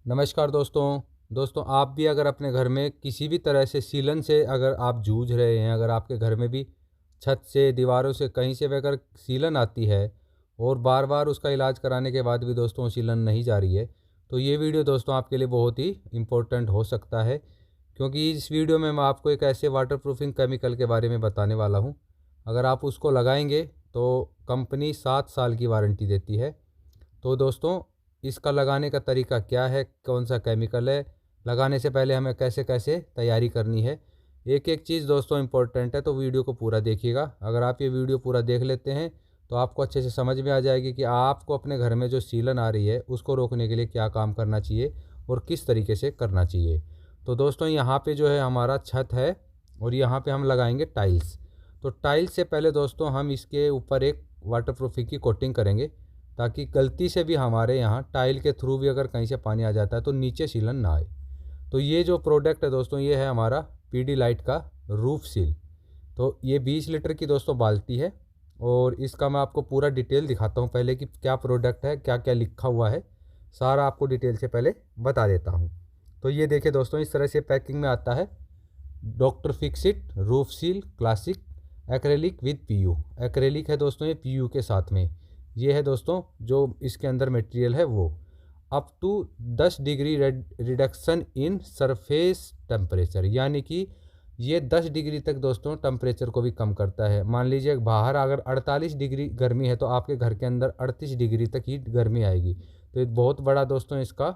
नमस्कार दोस्तों आप भी अगर अपने घर में किसी भी तरह से सीलन से अगर आप जूझ रहे हैं, अगर आपके घर में भी छत से, दीवारों से, कहीं से भी अगर सीलन आती है और बार बार उसका इलाज कराने के बाद भी दोस्तों सीलन नहीं जा रही है, तो ये वीडियो दोस्तों आपके लिए बहुत ही इम्पोर्टेंट हो सकता है। क्योंकि इस वीडियो में मैं आपको एक ऐसे वाटर प्रूफिंग केमिकल के बारे में बताने वाला हूँ। अगर आप उसको लगाएंगे तो कंपनी 7 साल की वारंटी देती है। तो दोस्तों इसका लगाने का तरीका क्या है, कौन सा केमिकल है, लगाने से पहले हमें कैसे कैसे तैयारी करनी है, एक एक चीज़ दोस्तों इम्पोर्टेंट है। तो वीडियो को पूरा देखिएगा। अगर आप ये वीडियो पूरा देख लेते हैं तो आपको अच्छे से समझ में आ जाएगी कि आपको अपने घर में जो सीलन आ रही है उसको रोकने के लिए क्या काम करना चाहिए और किस तरीके से करना चाहिए। तो दोस्तों यहाँ पे जो है हमारा छत है और यहाँ पे हम लगाएंगे टाइल्स। तो टाइल्स से पहले दोस्तों हम इसके ऊपर एक वाटरप्रूफिंग की कोटिंग करेंगे, ताकि गलती से भी हमारे यहाँ टाइल के थ्रू भी अगर कहीं से पानी आ जाता है तो नीचे सीलन ना आए। तो ये जो प्रोडक्ट है दोस्तों, ये है हमारा पीडीलाइट का रूफ सील। तो ये 20 लीटर की दोस्तों बाल्टी है और इसका मैं आपको पूरा डिटेल दिखाता हूँ पहले कि क्या प्रोडक्ट है, क्या क्या लिखा हुआ है, सारा आपको डिटेल से पहले बता देता हूँ। तो ये देखिए दोस्तों, इस तरह से पैकिंग में आता है। Doctor fixit roof seal classic acrylic with PU. Acrylic है दोस्तों ये पीयू के साथ में। ये है दोस्तों जो इसके अंदर मटेरियल है वो। Up to 10 degree reduction in surface temperature, यानी कि ये 10 डिग्री तक दोस्तों टेम्परेचर को भी कम करता है। मान लीजिए बाहर अगर 48 डिग्री गर्मी है तो आपके घर के अंदर 38 डिग्री तक ही गर्मी आएगी। तो एक बहुत बड़ा दोस्तों इसका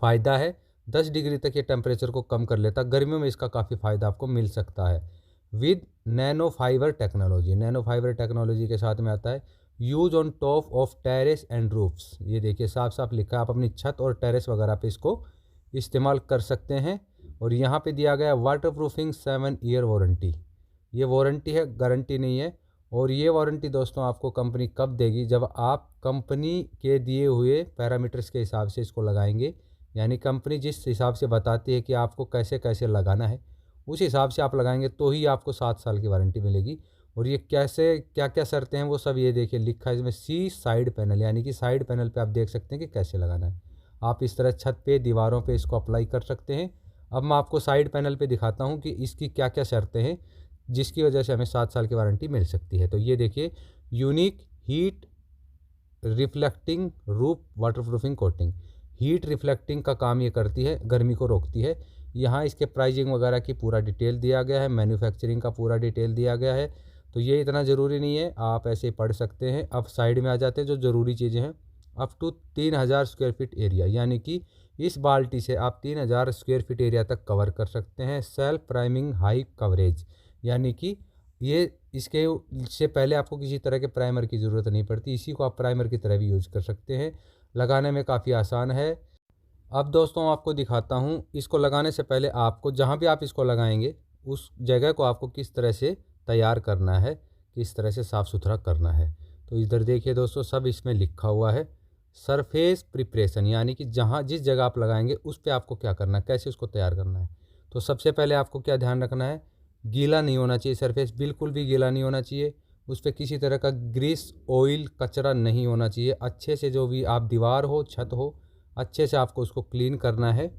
फ़ायदा है। 10 डिग्री तक ये टेम्परेचर को कम कर लेता है। गर्मियों में इसका काफ़ी फ़ायदा आपको मिल सकता है। With nano fibre technology, nano fibre technology के साथ में आता है। Use on top of terrace and roofs, ये देखिए साफ साफ लिखा है, आप अपनी छत और टेरेस वगैरह पे इसको इस्तेमाल कर सकते हैं। और यहाँ पे दिया गया वाटर प्रूफिंग 7 ईयर वारंटी। ये वारंटी है, गारंटी नहीं है। और ये वारंटी दोस्तों आपको कंपनी कब देगी, जब आप कंपनी के दिए हुए पैरामीटर्स के हिसाब से इसको लगाएंगे। यानी कंपनी जिस हिसाब से बताती है कि आपको कैसे कैसे लगाना है, उस हिसाब से आप लगाएंगे तो ही आपको 7 साल की वारंटी मिलेगी। और ये कैसे क्या क्या शर्तें हैं वो सब ये देखिए लिखा है इसमें। सी साइड पैनल, यानी कि साइड पैनल पे आप देख सकते हैं कि कैसे लगाना है। आप इस तरह छत पे, दीवारों पे इसको अप्लाई कर सकते हैं। अब मैं आपको साइड पैनल पे दिखाता हूँ कि इसकी क्या क्या शर्तें हैं जिसकी वजह से हमें 7 साल की वारंटी मिल सकती है। तो ये देखिए, unique heat reflecting roof waterproofing coating. Heat reflecting का काम ये करती है, गर्मी को रोकती है। यहाँ इसके प्राइसिंग वगैरह की पूरा डिटेल दिया गया है, मैन्युफैक्चरिंग का पूरा डिटेल दिया गया है। तो ये इतना ज़रूरी नहीं है, आप ऐसे ही पढ़ सकते हैं। अब साइड में आ जाते हैं जो ज़रूरी चीज़ें हैं। Up to 3000 square feet area, यानी कि इस बाल्टी से आप 3000 स्क्वायर फीट एरिया तक कवर कर सकते हैं। सेल्फ प्राइमिंग हाई कवरेज, यानी कि ये इसके से पहले आपको किसी तरह के प्राइमर की ज़रूरत नहीं पड़ती। इसी को आप प्राइमर की तरह भी यूज़ कर सकते हैं। लगाने में काफ़ी आसान है। अब दोस्तों आपको दिखाता हूँ, इसको लगाने से पहले आपको जहाँ भी आप इसको लगाएंगे उस जगह को आपको किस तरह से तैयार करना है, किस तरह से साफ़ सुथरा करना है। तो इधर देखिए दोस्तों, सब इसमें लिखा हुआ है। सरफेस प्रिपरेशन, यानी कि जहाँ जिस जगह आप लगाएंगे उस पर आपको क्या करना है, कैसे उसको तैयार करना है। तो सबसे पहले आपको क्या ध्यान रखना है, गीला नहीं होना चाहिए। सरफेस बिल्कुल भी गीला नहीं होना चाहिए। उस पर किसी तरह का ग्रीस, ऑयल, कचरा नहीं होना चाहिए। अच्छे से जो भी आप दीवार हो, छत हो, अच्छे से आपको उसको क्लीन करना है।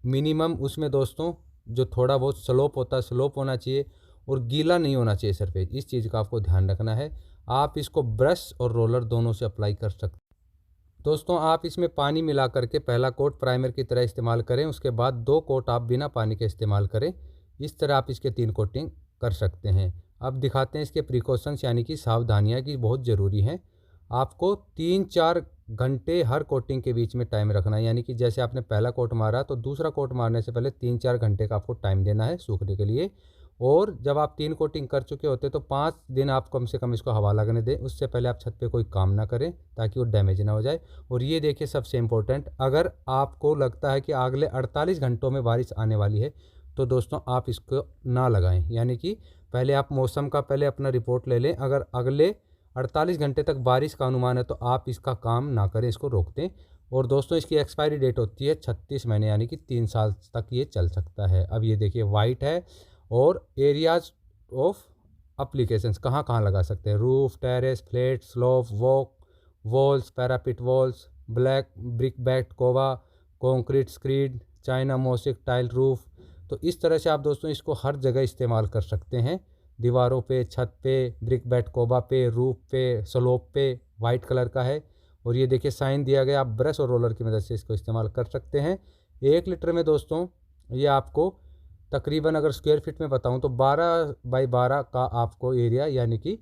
मिनिमम उसमें दोस्तों जो थोड़ा बहुत स्लोप होता है, स्लोप होना चाहिए और गीला नहीं होना चाहिए सरफेस। इस चीज़ का आपको ध्यान रखना है। आप इसको ब्रश और रोलर दोनों से अप्लाई कर सकते हैं। दोस्तों आप इसमें पानी मिला करके पहला कोट प्राइमर की तरह इस्तेमाल करें, उसके बाद 2 कोट आप बिना पानी के इस्तेमाल करें। इस तरह आप इसके 3 कोटिंग कर सकते हैं। अब दिखाते हैं इसके प्रिकॉशंस, यानी कि सावधानियाँ की बहुत ज़रूरी हैं। आपको 3-4 घंटे हर कोटिंग के बीच में टाइम रखना है। यानी कि जैसे आपने पहला कोट मारा तो दूसरा कोट मारने से पहले 3-4 घंटे का आपको टाइम देना है सूखने के लिए। और जब आप 3 कोटिंग कर चुके होते तो 5 दिन आप कम से कम इसको हवा लगने दें। उससे पहले आप छत पे कोई काम ना करें ताकि वो डैमेज ना हो जाए। और ये देखिए सबसे इम्पोर्टेंट, अगर आपको लगता है कि अगले 48 घंटों में बारिश आने वाली है तो दोस्तों आप इसको ना लगाएं। यानी कि पहले आप मौसम का पहले अपना रिपोर्ट ले लें। अगर अगले 48 घंटे तक बारिश का अनुमान है तो आप इसका काम ना करें, इसको रोक दें। और दोस्तों इसकी एक्सपायरी डेट होती है 36 महीने, यानी कि 3 साल तक ये चल सकता है। अब ये देखिए वाइट है। और एरियाज ऑफ अप्लीकेशंस कहाँ कहाँ लगा सकते हैं, roof, terrace, flat, slope, walk, walls, parapet walls, black brick bat coba, concrete screed, china mosaic tile roof. तो इस तरह से आप दोस्तों इसको हर जगह इस्तेमाल कर सकते हैं, दीवारों पे, छत पे, ब्रिक बेड कोबा पे, रूफ पे, स्लोप पे। वाइट कलर का है और ये देखिए साइन दिया गया। आप ब्रश और रोलर की मदद से इसको इस्तेमाल कर सकते हैं। 1 लीटर में दोस्तों ये आपको तकरीबन, अगर स्क्वायर फीट में बताऊं तो 12 बाई 12 का आपको एरिया, यानी कि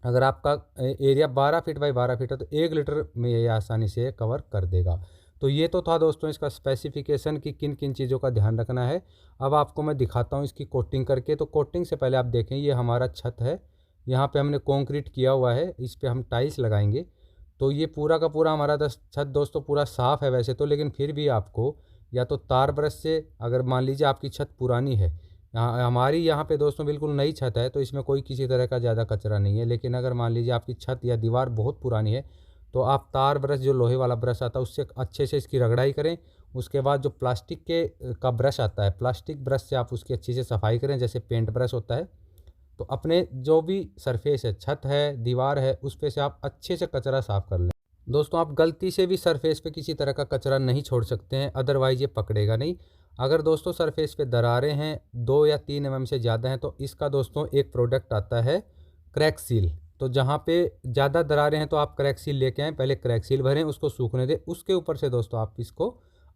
अगर आपका एरिया 12 फीट बाई 12 फीट है तो 1 लीटर में ये आसानी से कवर कर देगा। तो ये तो था दोस्तों इसका स्पेसिफिकेशन कि किन किन चीज़ों का ध्यान रखना है। अब आपको मैं दिखाता हूँ इसकी कोटिंग करके। तो कोटिंग से पहले आप देखें, ये हमारा छत है, यहाँ पे हमने कंक्रीट किया हुआ है, इस पे हम टाइल्स लगाएंगे। तो ये पूरा का पूरा हमारा छत दोस्तों पूरा साफ़ है वैसे तो, लेकिन फिर भी आपको या तो तार ब्रश से, अगर मान लीजिए आपकी छत पुरानी है, हमारी यहाँ पे दोस्तों बिल्कुल नई छत है तो इसमें कोई किसी तरह का ज़्यादा कचरा नहीं है। लेकिन अगर मान लीजिए आपकी छत या दीवार बहुत पुरानी है तो आप तार ब्रश, जो लोहे वाला ब्रश आता है, उससे अच्छे से इसकी रगड़ाई करें। उसके बाद जो प्लास्टिक के का ब्रश आता है, प्लास्टिक ब्रश से आप उसकी अच्छी से सफाई करें, जैसे पेंट ब्रश होता है। तो अपने जो भी सरफेस है, छत है, दीवार है, उस पे से आप अच्छे से कचरा साफ़ कर लें। दोस्तों आप गलती से भी सरफेस पे किसी तरह का कचरा नहीं छोड़ सकते हैं, अदरवाइज़ ये पकड़ेगा नहीं। अगर दोस्तों सरफेस पे दरारें हैं 2 या 3 mm से ज़्यादा हैं तो इसका दोस्तों एक प्रोडक्ट आता है क्रैक सील। तो जहाँ पे ज़्यादा दरारें हैं तो आप क्रैक सील लेके आएँ, पहले क्रैक सील भरें, उसको सूखने दें, उसके ऊपर से दोस्तों आप इसको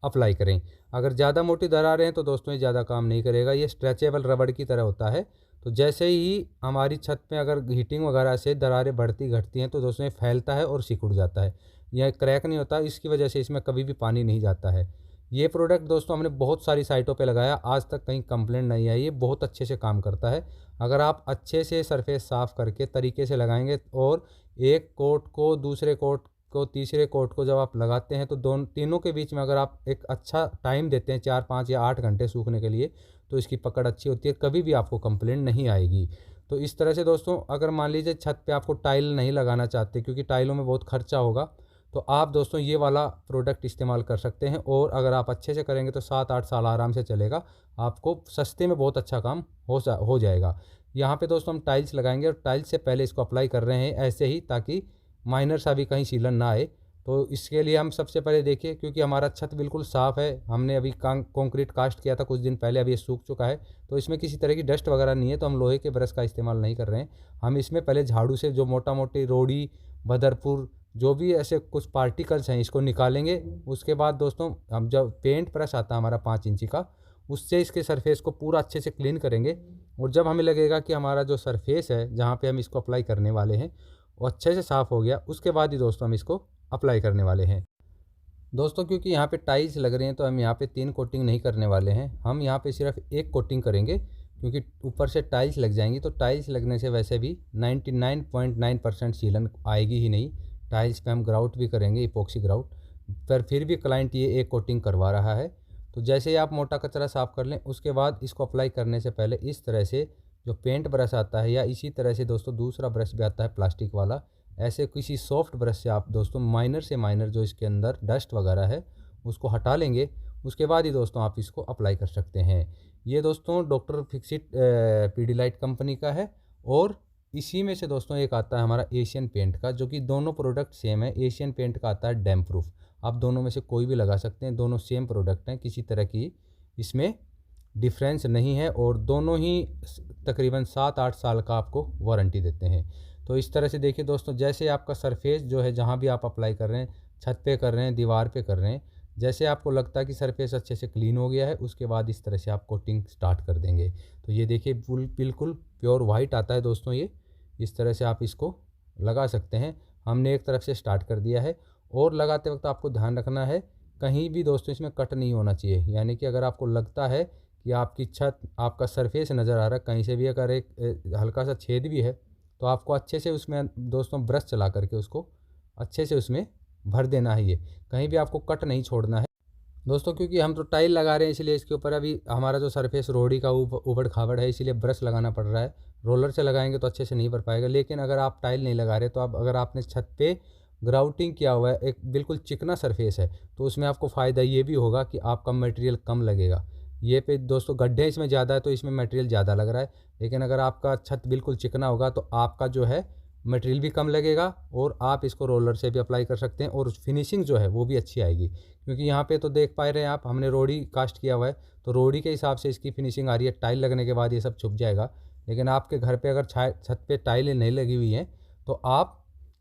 अप्लाई करें। अगर ज़्यादा मोटी दरारें हैं तो दोस्तों ये ज़्यादा काम नहीं करेगा, ये स्ट्रेचेबल रबड़ की तरह होता है। तो जैसे ही हमारी छत में अगर हीटिंग वगैरह से दरारें बढ़ती घटती हैं तो दोस्तों ये फैलता है और सिकुड़ जाता है, यह क्रैक नहीं होता। इसकी वजह से इसमें कभी भी पानी नहीं जाता है। ये प्रोडक्ट दोस्तों हमने बहुत सारी साइटों पे लगाया, आज तक कहीं कंप्लेंट नहीं आई, ये बहुत अच्छे से काम करता है। अगर आप अच्छे से सरफेस साफ़ करके तरीके से लगाएंगे और एक कोट को, दूसरे कोट को, तीसरे कोट को जब आप लगाते हैं तो तीनों के बीच में अगर आप एक अच्छा टाइम देते हैं, 4, 5 या 8 घंटे सूखने के लिए, तो इसकी पकड़ अच्छी होती है, कभी भी आपको कंप्लेंट नहीं आएगी। तो इस तरह से दोस्तों, अगर मान लीजिए छत पे आपको टाइल नहीं लगाना चाहते क्योंकि टाइलों में बहुत खर्चा होगा, तो आप दोस्तों ये वाला प्रोडक्ट इस्तेमाल कर सकते हैं। और अगर आप अच्छे से करेंगे तो 7-8 साल आराम से चलेगा, आपको सस्ते में बहुत अच्छा काम हो जाएगा। यहाँ पे दोस्तों हम टाइल्स लगाएंगे और टाइल्स से पहले इसको अप्लाई कर रहे हैं ऐसे ही, ताकि माइनर सा भी कहीं सीलन ना आए। तो इसके लिए हम सबसे पहले देखिए, क्योंकि हमारा छत बिल्कुल साफ़ है, हमने अभी कंक्रीट कास्ट किया था कुछ दिन पहले, अभी ये सूख चुका है, तो इसमें किसी तरह की डस्ट वगैरह नहीं है, तो हम लोहे के ब्रश का इस्तेमाल नहीं कर रहे हैं। हम इसमें पहले झाड़ू से जो मोटा मोटी रोड़ी, बदरपुर, जो भी ऐसे कुछ पार्टिकल्स हैं, इसको निकालेंगे। उसके बाद दोस्तों हम जब पेंट ब्रश आता है हमारा 5 इंची का, उससे इसके सरफेस को पूरा अच्छे से क्लीन करेंगे। और जब हमें लगेगा कि हमारा जो सरफेस है जहाँ पे हम इसको अप्लाई करने वाले हैं वो अच्छे से साफ़ हो गया, उसके बाद ही दोस्तों हम इसको अप्लाई करने वाले हैं। दोस्तों क्योंकि यहाँ पे टाइल्स लग रही हैं तो हम यहाँ पे 3 कोटिंग नहीं करने वाले हैं, हम यहाँ पे सिर्फ 1 कोटिंग करेंगे, क्योंकि ऊपर से टाइल्स लग जाएंगी। तो टाइल्स लगने से वैसे भी 99.9% सीलन आएगी ही नहीं। टाइल्स पे हम ग्राउट भी करेंगे, इपॉक्सी ग्राउट, पर फिर भी क्लाइंट ये 1 कोटिंग करवा रहा है। तो जैसे ही आप मोटा कचरा साफ़ कर लें, उसके बाद इसको अप्लाई करने से पहले इस तरह से जो पेंट ब्रश आता है, या इसी तरह से दोस्तों दूसरा ब्रश भी आता है प्लास्टिक वाला, ऐसे किसी सॉफ्ट ब्रश से आप दोस्तों माइनर से माइनर जो इसके अंदर डस्ट वगैरह है उसको हटा लेंगे। उसके बाद ही दोस्तों आप इसको अप्लाई कर सकते हैं। ये दोस्तों डॉक्टर फिक्सिट पीडीलाइट कंपनी का है। और इसी में से दोस्तों एक आता है हमारा एशियन पेंट का, जो कि दोनों प्रोडक्ट सेम है। एशियन पेंट का आता है डैम्प प्रूफ, आप दोनों में से कोई भी लगा सकते हैं, दोनों सेम प्रोडक्ट हैं, किसी तरह की इसमें डिफरेंस नहीं है। और दोनों ही तकरीबन 7-8 साल का आपको वारंटी देते हैं। तो इस तरह से देखिए दोस्तों, जैसे आपका सरफेस जो है, जहाँ भी आप अप्लाई कर रहे हैं, छत पे कर रहे हैं, दीवार पे कर रहे हैं, जैसे आपको लगता है कि सरफेस अच्छे से क्लीन हो गया है, उसके बाद इस तरह से आप कोटिंग स्टार्ट कर देंगे। तो ये देखिए बिल्कुल प्योर वाइट आता है दोस्तों। ये इस तरह से आप इसको लगा सकते हैं। हमने एक तरफ से स्टार्ट कर दिया है। और लगाते वक्त आपको ध्यान रखना है, कहीं भी दोस्तों इसमें कट नहीं होना चाहिए। यानी कि अगर आपको लगता है कि आपकी छत, आपका सरफेस नज़र आ रहा है, कहीं से भी अगर एक हल्का सा छेद भी है, तो आपको अच्छे से उसमें दोस्तों ब्रश चला करके उसको अच्छे से उसमें भर देना है। ये कहीं भी आपको कट नहीं छोड़ना है दोस्तों, क्योंकि हम तो टाइल लगा रहे हैं, इसलिए इसके ऊपर अभी हमारा जो सरफेस रोड़ी का उबड़ खाबड़ है, इसीलिए ब्रश लगाना पड़ रहा है। रोलर से लगाएंगे तो अच्छे से नहीं भर पाएगा। लेकिन अगर आप टाइल नहीं लगा रहे, तो आप अगर आपने छत पे ग्राउटिंग किया हुआ है, एक बिल्कुल चिकना सरफेस है, तो उसमें आपको फ़ायदा ये भी होगा कि आपका मटेरियल कम लगेगा। ये पे दोस्तों गड्ढे इसमें ज़्यादा है तो इसमें मटेरियल ज़्यादा लग रहा है। लेकिन अगर आपका छत बिल्कुल चिकना होगा तो आपका जो है मटेरियल भी कम लगेगा, और आप इसको रोलर से भी अप्लाई कर सकते हैं, और फिनिशिंग जो है वो भी अच्छी आएगी। क्योंकि यहाँ पे तो देख पा रहे हैं आप, हमने रोड़ी कास्ट किया हुआ है, तो रोड़ी के हिसाब से इसकी फिनिशिंग आ रही है। टाइल लगने के बाद ये सब छुप जाएगा। लेकिन आपके घर पे अगर छत पे टाइलें नहीं लगी हुई हैं तो आप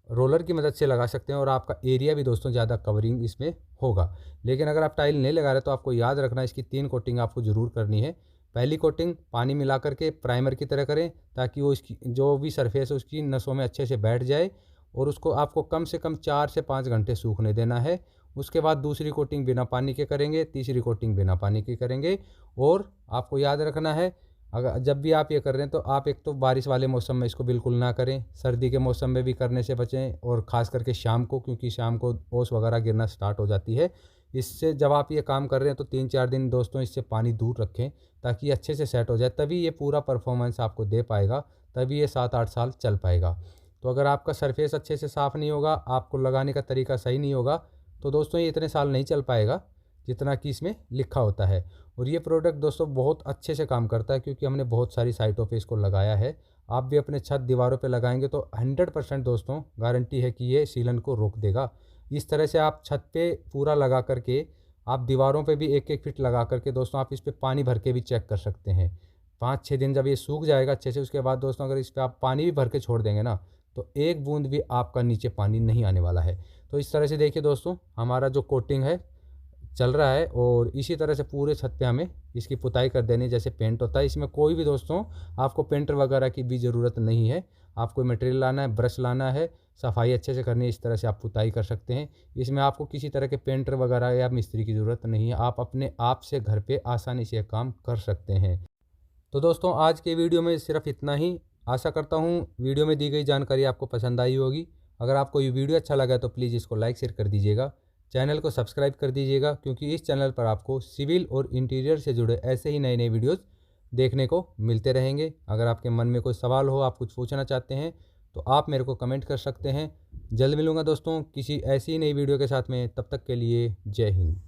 रोलर की मदद से लगा सकते हैं और आपका एरिया भी दोस्तों ज़्यादा कवरिंग इसमें होगा। लेकिन अगर आप टाइल नहीं लगा रहे तो आपको याद रखना, इसकी 3 कोटिंग आपको ज़रूर करनी है। पहली कोटिंग पानी मिला करके प्राइमर की तरह करें, ताकि वो इसकी जो भी सरफेस है उसकी नसों में अच्छे से बैठ जाए, और उसको आपको कम से कम 4 से 5 घंटे सूखने देना है। उसके बाद दूसरी कोटिंग बिना पानी के करेंगे, तीसरी कोटिंग बिना पानी के करेंगे। और आपको याद रखना है, अगर जब भी आप ये कर रहे हैं तो आप एक तो बारिश वाले मौसम में इसको बिल्कुल ना करें, सर्दी के मौसम में भी करने से बचें, और ख़ास करके शाम को, क्योंकि शाम को ओस वगैरह गिरना स्टार्ट हो जाती है। इससे जब आप ये काम कर रहे हैं तो 3-4 दिन दोस्तों इससे पानी दूर रखें, ताकि ये अच्छे से सेट हो जाए, तभी ये पूरा परफॉर्मेंस आपको दे पाएगा, तभी ये 7-8 साल चल पाएगा। तो अगर आपका सरफेस अच्छे से साफ़ नहीं होगा, आपको लगाने का तरीका सही नहीं होगा, तो दोस्तों ये इतने साल नहीं चल पाएगा जितना कि इसमें लिखा होता है। और ये प्रोडक्ट दोस्तों बहुत अच्छे से काम करता है, क्योंकि हमने बहुत सारी साइटों पे इसको लगाया है। आप भी अपने छत दीवारों पे लगाएंगे तो 100% दोस्तों गारंटी है कि ये सीलन को रोक देगा। इस तरह से आप छत पे पूरा लगा करके, आप दीवारों पे भी 1-1 फीट लगा करके दोस्तों आप इस पर पानी भर के भी चेक कर सकते हैं। 5-6 दिन जब ये सूख जाएगा अच्छे से, उसके बाद दोस्तों अगर इस पर आप पानी भी भर के छोड़ देंगे ना, तो एक बूंद भी आपका नीचे पानी नहीं आने वाला है। तो इस तरह से देखिए दोस्तों, हमारा जो कोटिंग है चल रहा है, और इसी तरह से पूरे छत पे हमें इसकी पुताई कर देनी है जैसे पेंट होता है। इसमें कोई भी दोस्तों आपको पेंटर वगैरह की भी ज़रूरत नहीं है। आपको मटेरियल लाना है, ब्रश लाना है, सफाई अच्छे से करनी है, इस तरह से आप पुताई कर सकते हैं। इसमें आपको किसी तरह के पेंटर वगैरह या मिस्त्री की ज़रूरत नहीं है। आप अपने आप से घर पे आसानी से काम कर सकते हैं। तो दोस्तों आज के वीडियो में सिर्फ इतना ही। आशा करता हूँ वीडियो में दी गई जानकारी आपको पसंद आई होगी। अगर आपको ये वीडियो अच्छा लगा तो प्लीज़ इसको लाइक शेयर कर दीजिएगा, चैनल को सब्सक्राइब कर दीजिएगा, क्योंकि इस चैनल पर आपको सिविल और इंटीरियर से जुड़े ऐसे ही नए नए वीडियोज़ देखने को मिलते रहेंगे। अगर आपके मन में कोई सवाल हो, आप कुछ पूछना चाहते हैं, तो आप मेरे को कमेंट कर सकते हैं। जल्द मिलूँगा दोस्तों किसी ऐसी नई वीडियो के साथ में, तब तक के लिए जय हिंद।